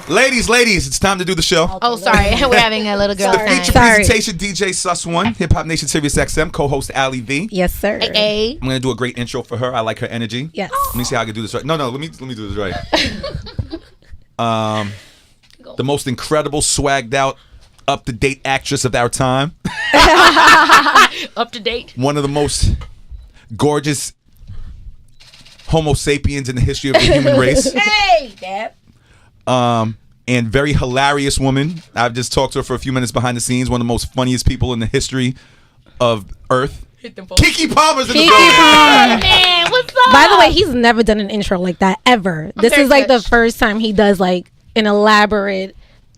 Ladies, it's time to do the show. Oh, sorry. We're having a little girl The time. feature presentation, DJ Sus1, Hip Hop Nation Sirius XM, co-host Ali V. Yes, sir. Hey. I'm going to do a great intro for her. I like her energy. Yes. Let me see how I can do this right. No, let me do this right. The most incredible, swagged out, up-to-date actress of our time. Up to date. One of the most gorgeous Homo sapiens in the history of the human race. Hey, Dad. And very hilarious woman. I've just talked to her for a few minutes behind the scenes. One of the most funniest people in the history of Earth. Keke Palmer's in the building. Man, what's up? By the way, he's never done an intro like that ever. This is like the first time he does like an elaborate,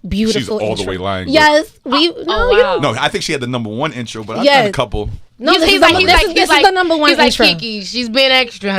beautiful She's all intro. the way lying. Yes, wow. No, I think she had the #1 intro, but I've Yes. done a couple. no, He's this is like the #1 he's intro. like Keke. She's been extra.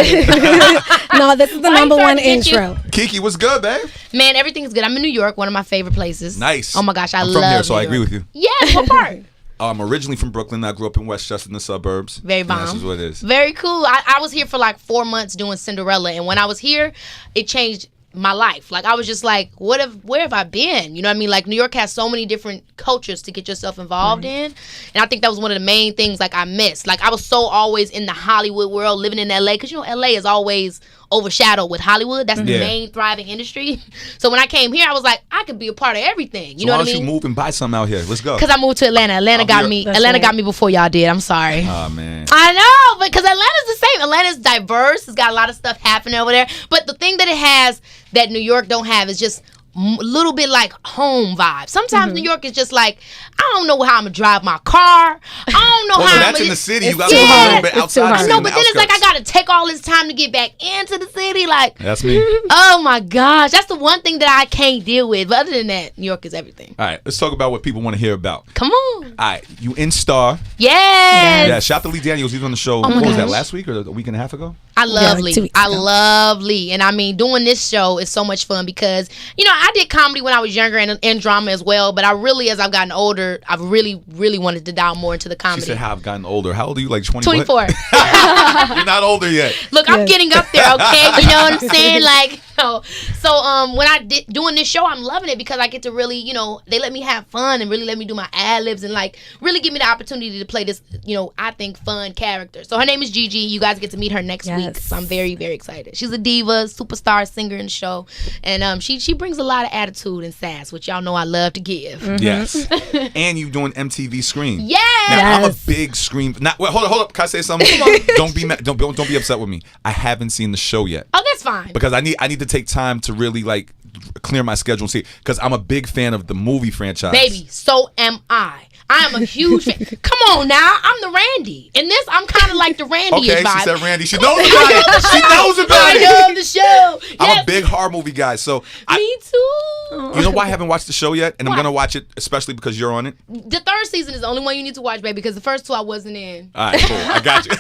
No, this is the Why you #1 trying to get intro. Keke, what's good, babe? Man, everything's good. I'm in New York, one of my favorite places. Nice. Oh my gosh, I I'm love from here, so New I agree York. with you. Yes, what part? I'm originally from Brooklyn. I grew up in Westchester in the suburbs. Very And bomb. This is what it is. Very cool. I was here for like 4 months doing Cinderella, and when I was here, it changed my life. Like I was just like, where have I been? You know what I mean? Like New York has so many different cultures to get yourself involved in, and I think that was one of the main things like I missed. Like I was so always in the Hollywood world, living in LA, because you know LA is always overshadowed with Hollywood. That's the main thriving industry. So when I came here, I was like, I could be a part of everything. You know why what I don't mean? you move and buy something out here? Let's go. Because I moved to Atlanta. Atlanta got me. That's Atlanta right. got me before y'all did. I'm sorry. Oh, man. I know, but because Atlanta's the same. Atlanta's diverse. It's got a lot of stuff happening over there. But the thing that it has that New York don't have is just a little bit like home vibe. Sometimes New York is just like, I don't know how I'm gonna drive my car. I don't know how. That's I'm in the city. You got too to go a hard. little bit It's too outside. hard. the I city, know, in the but then it's like I outskirts. gotta take all this time to get back into the city. Like, That's me. oh my gosh, that's the one thing that I can't deal with. But other than that, New York is everything. All right, let's talk about what people want to hear about. Come on. All right, you in Star. Yes. Yeah, shout out to Lee Daniels. He was on the show. my What was that, gosh. last week or a week and a half ago? I love like Lee. 2 weeks I ago. love Lee. And I mean, doing this show is so much fun because, you know, I did comedy when I was younger and drama as well. But I really, as I've gotten older, I've really, really wanted to dive more into the She comedy. said how I've gotten older. How old are you? Like 20? 24. You're not older yet. Look, I'm Yes. getting up there, okay? You know what I'm saying? Like, you know. So when I did doing this show, I'm loving it because I get to really, you know, they let me have fun and really let me do my ad libs and like really give me the opportunity to play this, you know, I think fun character. So her name is Gigi. You guys get to meet her next week. Yes. So I'm very, very excited. She's a diva, superstar singer in the show, and she brings a lot of attitude and sass, which y'all know I love to give. Yes. And you doing MTV Scream. Yes. Now, I'm a Yes. big Scream. Hold up. Can I say something? Don't be mad. Don't be upset with me. I haven't seen the show yet Oh, that's fine. because I need to take time to really like clear my schedule and see, because I'm a big fan of the movie franchise. Baby, so am I. I am a huge fan. Come on now, I'm the Randy. In this, I'm kind of like the Randy Okay, vibe. she said Randy. She knows about it. She knows about I it. love the show. I'm Yes, a big horror movie guy, so me too. you know why I haven't watched the show yet, and I'm Why? gonna watch it especially because you're on it. The third season is the only one you need to watch, baby, because the first two I wasn't in. All right, cool. I got you.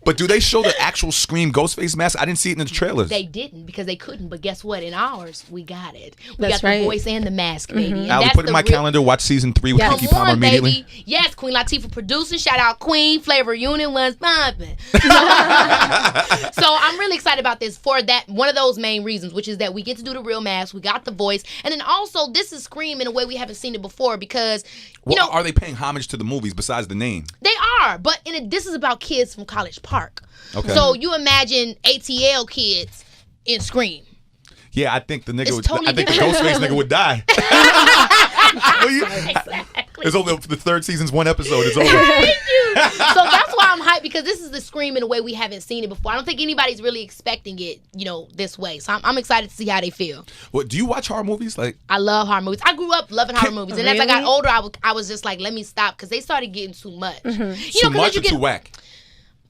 But do they show the actual Scream Ghostface mask? I didn't see it in the trailers. They didn't because they couldn't, but guess what? In ours, we got it. We That's got right. the voice and the mask, baby. And I'll that's put it in the my real- calendar. Watch season 3 with Yes. Keke Come Palmer on, immediately. baby. Yes, Queen Latifah producing. Shout out Queen. Flavor Unit was bumping. So I'm really excited about this for that one of those main reasons, which is that we get to do the real mask. We got the voice. And then also, this is Scream in a way we haven't seen it before because, you Well, know, are they paying homage to the movies besides the name? they are. But this is about kids from College Park. Okay. So you imagine ATL kids in Scream. Yeah, I think the nigga. It's Would, totally I think the different. Ghostface nigga would die. Well, Exactly. it's only the third season's one episode. It's over. Thank you. So that's why I'm hyped because this is the Scream in a way we haven't seen it before. I don't think anybody's really expecting it, you know, this way. So I'm excited to see how they feel. Well, do you watch horror movies? Like, I love horror movies. I grew up loving horror movies, and as I got Really? older, I was just like, let me stop because they started getting too much. You know, too 'cause much as you or get too whack?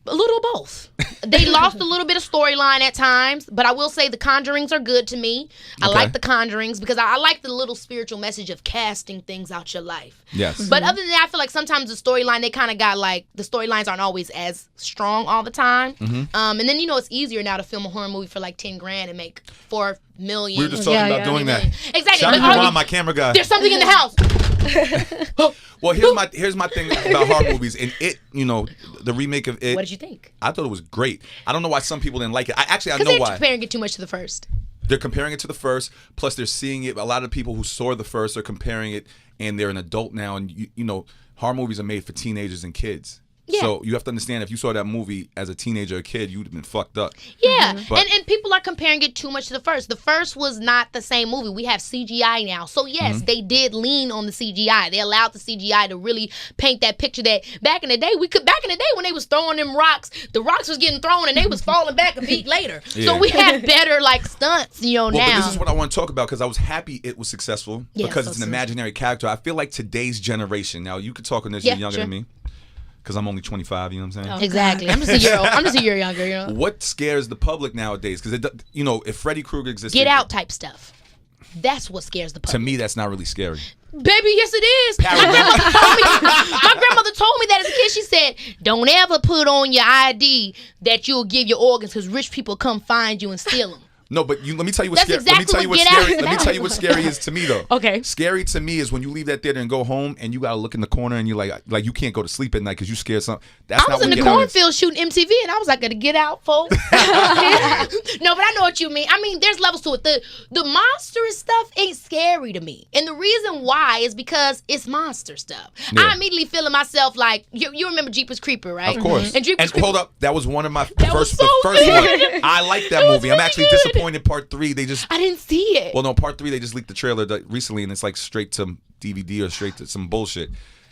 a little of both. They lost a little bit of storyline at times, but I will say the Conjurings are good to me. I Okay. like the Conjurings because I like the little spiritual message of casting things out your life. Yes. But other than that, I feel like sometimes the storyline, they kind of got like, the storylines aren't always as strong all the time. And then, you know, it's easier now to film a horror movie for like 10 grand and make 4 million. We were just talking Yeah, about yeah. doing that. Exactly. Shout But out to all Ron, you- my camera guy. There's something in the house. Well, here's my thing about horror movies. And It, you know, the remake of It. What did you think? I thought it was great. I don't know why some people didn't like it. I Because know they why. comparing it too much to the first. They're comparing it to the first. Plus, they're seeing it. A lot of people who saw the first are comparing it, and they're an adult now. And you know, horror movies are made for teenagers and kids. Yeah. So you have to understand, if you saw that movie as a teenager or kid, you'd have been fucked up. Yeah, and people are comparing it too much to the first. The first was not the same movie. We have CGI now. So yes, they did lean on the CGI. They allowed the CGI to really paint that picture that back in the day, when they was throwing them rocks, the rocks was getting thrown and they was falling back a beat later. Yeah. So we had better like stunts, now. But this is what I want to talk about, because I was happy it was successful because it's an imaginary character. I feel like today's generation, now you could talk on this, you're younger than me. Because I'm only 25, you know what I'm saying? Oh, exactly. I'm just a year old. I'm just a year younger, you know? What scares the public nowadays? Because, if Freddy Krueger existed... Get out type stuff. That's what scares the public. To me, that's not really scary. Baby, yes it is. My grandmother told me that as a kid. She said, don't ever put on your ID that you'll give your organs, because rich people come find you and steal them. No, but let me tell you what's scary. Let me tell you what's scary is to me, though. Okay. Scary to me is when you leave that theater and go home and you gotta look in the corner and you're like you can't go to sleep at night because you scared something. I was in the cornfield shooting MTV and I was like, gotta get out, folks. No, but I know what you mean. I mean, there's levels to it. The monstrous stuff ain't scary to me, and the reason why is because it's monster stuff. Yeah. I immediately feel in myself like you remember Jeepers Creeper, right? Of course. And hold up, that was one of my first one. I like that movie. I'm actually disappointed. Part 3, I didn't see it. Well, no, part 3 they just leaked the trailer recently, and it's like straight to DVD or straight to some bullshit.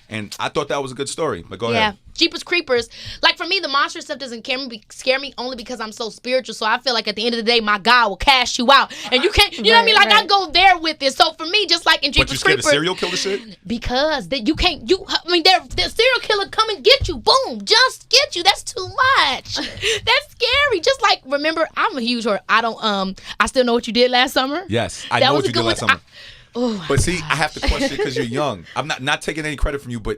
And I thought that was a good story. But go ahead. Jeepers Creepers. Like, for me, the monster stuff doesn't scare me only because I'm so spiritual. So I feel like at the end of the day, my God will cash you out. And you can't, you know what I mean? Like, I go there with it. So for me, just like in Jeepers Creepers. But you scared of serial killer shit? Because you can't, the serial killer come and get you. Boom. Just get you. That's too much. That's scary. Just like, remember, I'm a huge horror. I still know what you did last summer. Yes. I know what you did last summer. But see, I have to question it because you're young. I'm not taking any credit from you, but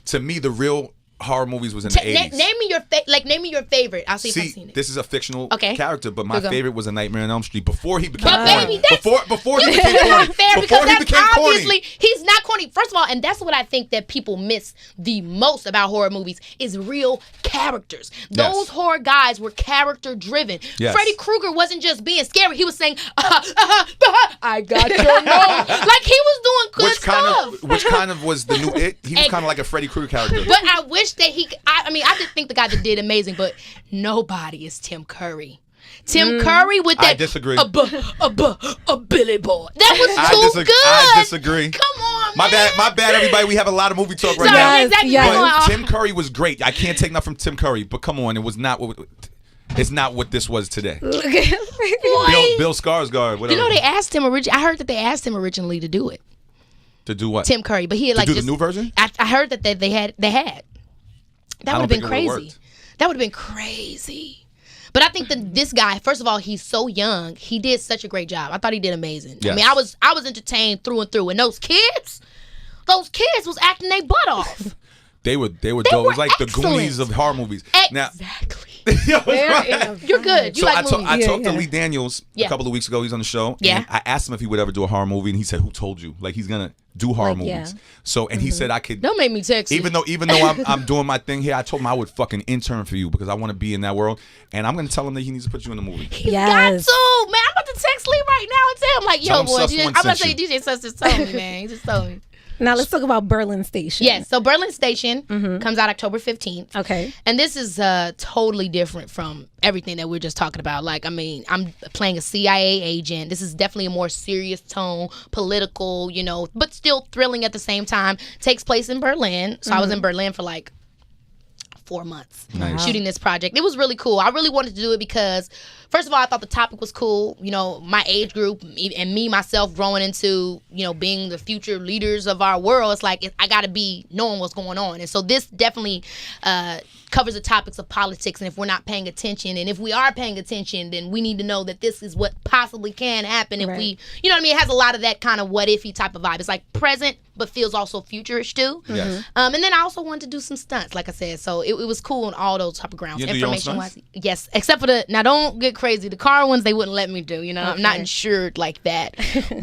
to me, the real horror movies was in the 80s. Name me your favorite. I'll see if I've seen it. This is a fictional character, but my favorite was A Nightmare on Elm Street before he became corny. Before he became corny. Not fair, because that's obviously he's not corny. First of all, and that's what I think that people miss the most about horror movies is real characters. Those horror guys were character driven. Yes. Freddy Krueger wasn't just being scary. He was saying, I got your nose. Like, he was doing good stuff. Which kind of was the new It? He was kind of like a Freddy Krueger character. But I wish that I did think the guy that did amazing, but nobody is Tim Curry. Tim Curry with that. I disagree. A Billy Boy. That was too good. I disagree. Come on, man. My bad, everybody. We have a lot of movie talk right now. Exactly. But Tim Curry was great. I can't take nothing from Tim Curry, but come on, it's not what this was today. Bill Skarsgård, whatever. You know, they asked him I heard that they asked him originally to do it. To do what? Tim Curry, but he had to do the new version. I heard that they had. That would have been crazy. That would have been crazy. But I think that this guy, first of all, he's so young. He did such a great job. I thought he did amazing. Yes. I mean, I was entertained through and through. And those kids was acting their butt off. They were dope. It was like the Goonies of horror movies. Exactly. You're good. I talked to Lee Daniels a couple of weeks ago. He's on the show. Yeah. And I asked him if he would ever do a horror movie, and he said, "Who told you? Like, he's gonna do horror movies." Yeah. So, and he said I could. Don't make me text you. Even though I'm doing my thing here, I told him I would fucking intern for you because I want to be in that world, and I'm gonna tell him that he needs to put you in the movie. He's got to, man. I'm about to text Lee right now and tell him like, "Yo, boy, I'm gonna say DJ Sus just told me, man. He just told me." Now let's talk about Berlin Station. Yes, so Berlin Station comes out October 15th. Okay. And this is totally different from everything that we're just talking about. Like, I mean, I'm playing a CIA agent. This is definitely a more serious tone, political, but still thrilling at the same time. Takes place in Berlin. So I was in Berlin for like 4 months shooting this project. It was really cool. I really wanted to do it because, first of all, I thought the topic was cool. My age group and me, myself, growing into, being the future leaders of our world. It's like, I got to be knowing what's going on. And so this definitely covers the topics of politics. And if we're not paying attention, and if we are paying attention, then we need to know that this is what possibly can happen if we, it has a lot of that kind of what if-y type of vibe. It's like present, but feels also futurish too. Yes. And then I also wanted to do some stunts, like I said. So it was cool on all those type of grounds. Information-wise, yes. Except for now don't get crazy. The car ones, they wouldn't let me do. I'm not insured like that.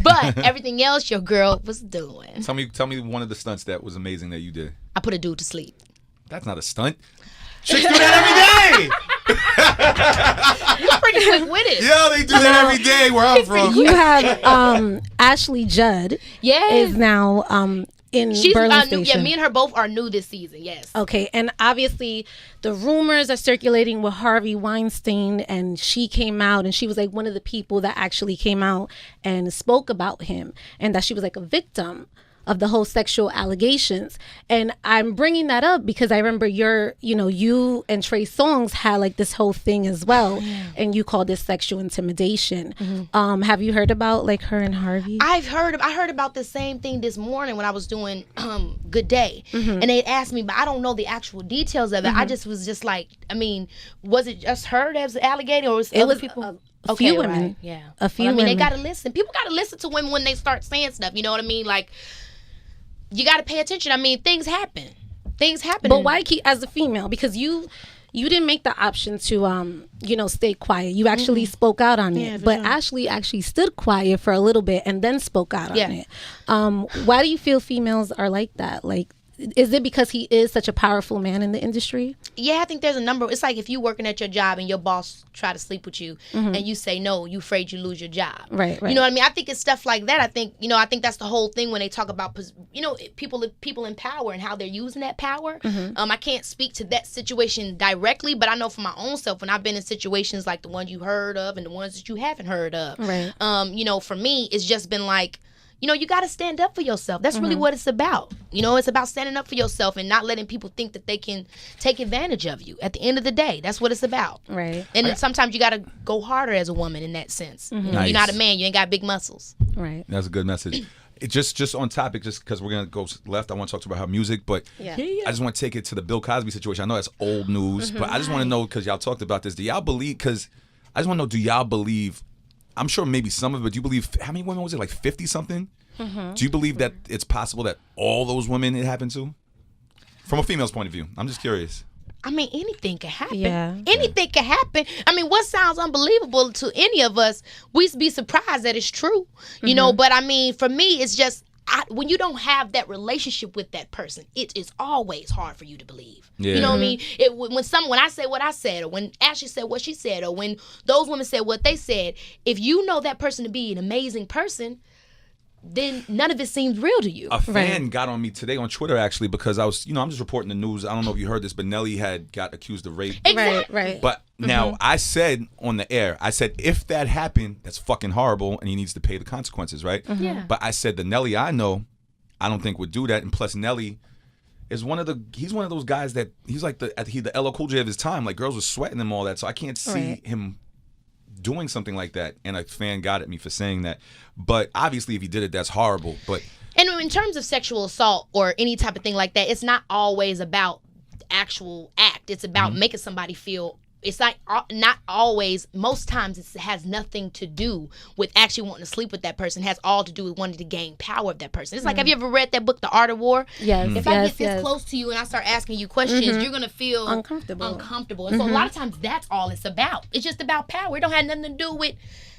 But everything else your girl was doing. Tell me one of the stunts that was amazing that you did. I put a dude to sleep. That's not a stunt. Chicks do that every day. You're pretty quick with it. Yeah, they do that every day where I'm from. You have Ashley Judd is now in Berlin Station. Yeah, me and her both are new this season. Yes. Okay, and obviously the rumors are circulating with Harvey Weinstein, and she came out and she was like one of the people that actually came out and spoke about him, and that she was like a victim of the whole sexual allegations. And I'm bringing that up because I remember you and Trey Songz had like this whole thing as well, and you called this sexual intimidation. Have you heard about like her and Harvey? I heard about the same thing this morning when I was doing Good Day, and they asked me, but I don't know the actual details of it. I just was just like, I mean, was it just her that was alligating, or was it other people? A few women. Right. Yeah. A few women. They gotta listen. People gotta listen to women when they start saying stuff. You know what I mean? Like, you got to pay attention. I mean, things happen. But why keep, as a female, because you didn't make the option to stay quiet. You actually spoke out on it. But sure. Ashley actually stood quiet for a little bit and then spoke out on it. Why do you feel females are like that? Like, is it because he is such a powerful man in the industry? Yeah, I think there's a number. It's like if you working at your job and your boss try to sleep with you and you say no, you afraid you lose your job. Right. You know what I mean? I think it's stuff like that. I think that's the whole thing when they talk about, people in power and how they're using that power. I can't speak to that situation directly, but I know for my own self when I've been in situations like the ones you heard of and the ones that you haven't heard of. Right. For me, it's just been like, you got to stand up for yourself. That's really what it's about. It's about standing up for yourself and not letting people think that they can take advantage of you. At the end of the day, that's what it's about. Right. And then sometimes you got to go harder as a woman in that sense. Nice. You're not a man. You ain't got big muscles. Right. That's a good message. Just on topic, just because we're going to go left, I want to talk about her music, but I just want to take it to the Bill Cosby situation. I know that's old news, but I just want to know, because y'all talked about this, do y'all believe, because I just want to know, do y'all believe, I'm sure maybe some of it, but do you believe, how many women was it, like 50-something? Do you believe that it's possible that all those women it happened to? From a female's point of view. I'm just curious. I mean, anything can happen. Yeah. Anything can happen. I mean, what sounds unbelievable to any of us, we'd be surprised that it's true. But I mean, for me, it's just, when you don't have that relationship with that person, it is always hard for you to believe. Yeah. You know what I mean? When I say what I said, or when Ashley said what she said, or when those women said what they said, if you know that person to be an amazing person, then none of it seems real to you. A fan got on me today on Twitter, actually, because I was, I'm just reporting the news. I don't know if you heard this, but Nelly got accused of rape. Exactly. Right. But now I said on the air, if that happened, that's fucking horrible, and he needs to pay the consequences, right? Yeah. But I said the Nelly I know, I don't think would do that, and plus Nelly is he's one of those guys that he's like the LL Cool J of his time. Like, girls were sweating him, all that, so I can't see him doing something like that. And a fan got at me for saying that, but obviously if he did it, that's horrible. But and in terms of sexual assault or any type of thing like that, it's not always about the actual act. It's about making somebody feel. It's like not always. Most times it has nothing to do with actually wanting to sleep with that person. It has all to do with wanting to gain power of that person. It's like, have you ever read that book, The Art of War? Yes. If I get this close to you and I start asking you questions, you're gonna feel uncomfortable. And so a lot of times that's all it's about. It's just about power. It don't have nothing to do with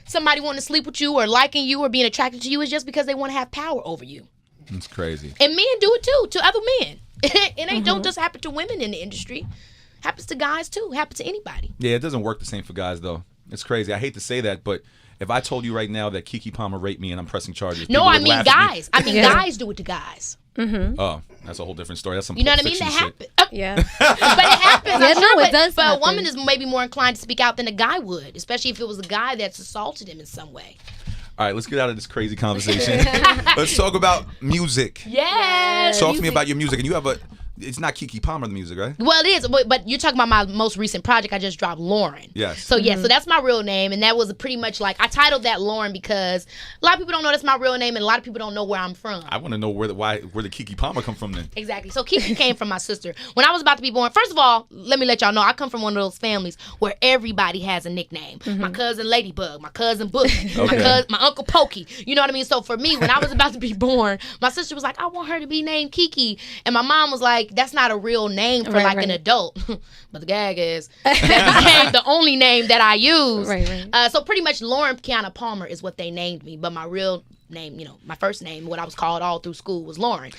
somebody wanting to sleep with you or liking you or being attracted to you. It's just because they want to have power over you. it's crazy. And men do it too, to other men. It ain't don't just happen to women in the industry. Happens to guys too. Happens to anybody. Yeah, it doesn't work the same for guys though. It's crazy. I hate to say that, but if I told you right now that Keke Palmer raped me and I'm pressing charges, no, I mean guys. Guys do it to guys. Oh, that's a whole different story. That's some you know what I mean. That happens. Yeah, but it happens. it does. But a woman is maybe more inclined to speak out than a guy would, especially if it was a guy that's assaulted him in some way. All right, let's get out of this crazy conversation. Let's talk about music. Yes. Talk to me about your music, and you have it's not Keke Palmer, the music, right? Well, it is, but you're talking about my most recent project I just dropped, Lauren. Yes. So, so that's my real name, and that was pretty much like, I titled that Lauren because a lot of people don't know that's my real name, and a lot of people don't know where I'm from. I want to know where the Keke Palmer come from then. Exactly. So, Keke came from my sister. When I was about to be born, first of all, let me let y'all know, I come from one of those families where everybody has a nickname. My cousin Ladybug, my cousin Boogie, my Uncle Pokey. You know what I mean? So, for me, when I was about to be born, my sister was like, I want her to be named Keke. And my mom was like, that's not a real name for an adult. But the gag is that became the only name that I use. So pretty much Lauren Kiana Palmer is what they named me. But my real name, my first name, what I was called all through school was Lauren.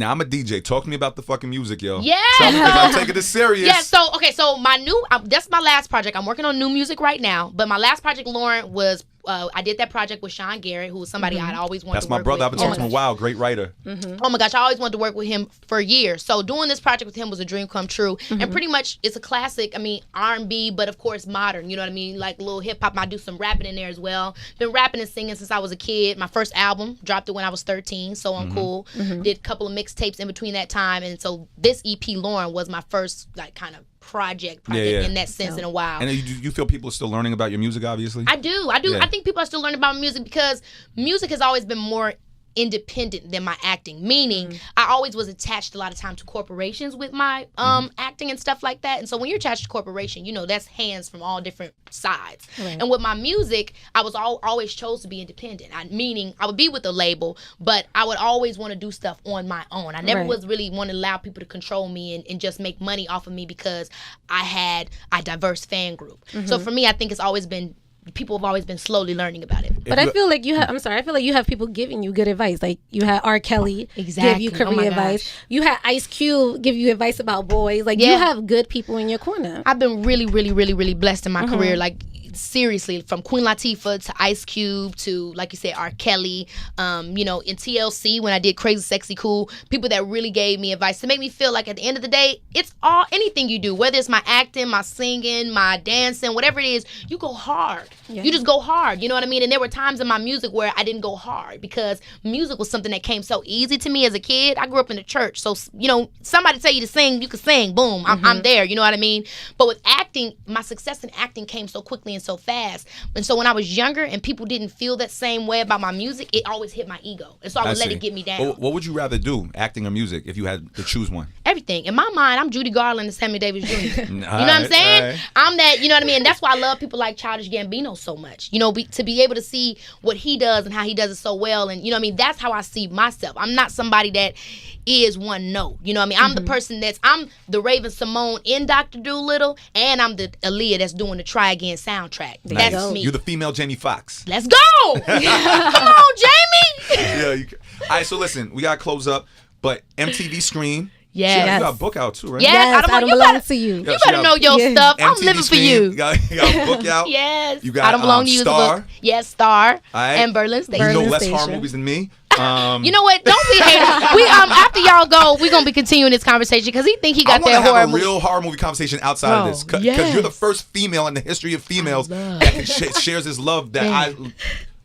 Now I'm a DJ. Talk to me about the fucking music, yo. Yeah. Tell me, 'cause I'm taking this serious. Yeah, so my new, that's my last project. I'm working on new music right now, but my last project, Lauren, was, I did that project with Sean Garrett, who was somebody I'd always wanted That's to my work brother. with. I've been talking to him a while. Great writer. Oh my gosh, I always wanted to work with him for years. So doing this project with him was a dream come true. And pretty much it's a classic, I mean, R&B, but of course modern, you know what I mean? Like a little hip hop. I do some rapping in there as well. Been rapping and singing since I was a kid. My first album, dropped it when I was 13, So Uncool. Did a couple of mixtapes in between that time. And so this EP, Lauren, was my first like kind of project in that sense in a while. And you feel people are still learning about your music, obviously? I do. Yeah. I think people are still learning about music because music has always been more independent than my acting, meaning I always was attached a lot of time to corporations with my acting and stuff like that. And so when you're attached to corporation, you know, that's hands from all different sides. Right. And with my music, I was always chose to be independent, meaning I would be with a label, but I would always want to do stuff on my own. I never was really want to allow people to control me and just make money off of me because I had a diverse fan group. So for me, I think it's always been, people have always been slowly learning about it. But I feel like you have, I feel like you have people giving you good advice. Like you had R. Kelly give you career advice. You had Ice Cube give you advice about boys. Like you have good people in your corner. I've been really, really, really, really blessed in my career. Like seriously, from Queen Latifah to Ice Cube to, like you said, R. Kelly, you know, in TLC when I did Crazy Sexy Cool, people that really gave me advice to make me feel like at the end of the day, it's all, anything you do, whether it's my acting, my singing, my dancing, whatever it is, you go hard. Yeah. You just go hard, you know what I mean? And there were times in my music where I didn't go hard because music was something that came so easy to me as a kid. I grew up in the church, so, you know, somebody tell you to sing, you can sing, boom, I'm there, you know what I mean? But with acting, my success in acting came so quickly and so fast. And so when I was younger and people didn't feel that same way about my music, it always hit my ego. And so I would let it get me down. What would you rather do, acting or music, if you had to choose one? Everything. In my mind, I'm Judy Garland and Sammy Davis Jr. You know what I'm saying? I'm that, you know what I mean? And that's why I love people like Childish Gambino so much. You know, to be able to see what he does and how he does it so well. And, you know what I mean? That's how I see myself. I'm not somebody that is one note. You know what I mean? I'm the person I'm the Raven Simone in Dr. Dolittle, and I'm the Aaliyah that's doing the Try Again soundtrack. Nice. That's me. You're the female Jamie Foxx. Let's go! Come on, Jamie! Yeah. All right, so listen, we got to close up, but MTV Scream. Yes. You got a book out too, right? Yes, I don't belong to you. You better know your stuff. I'm MTV living for Scream. you. You got a book out. Yes. You got I don't belong to you. Star. Yes, Star. All right. And Berlin Station. You know Berlin less horror Station. movies than me. You know what? Don't be hating. We after y'all go, we're gonna be continuing this conversation because he think he got that horror movie. I want to have a real horror movie conversation outside of this because you're the first female in the history of females that can shares this love that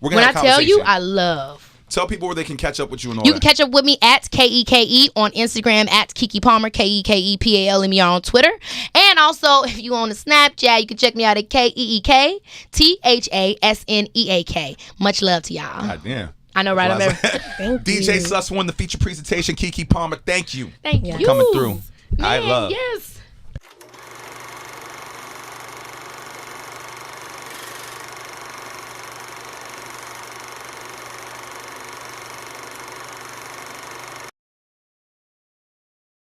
we're gonna have a conversation. When I tell you, I love. Tell people where they can catch up with you and all You that. can catch up with me at Keke on Instagram, at Keke Palmer, KekePalmer on Twitter. And also, if you on the Snapchat, you can check me out at KeekThasneak. Much love to y'all. God damn. I know, right? DJ Sus won the feature presentation. Keke Palmer, thank you. Thank you. For coming through. Man, I love. Yes.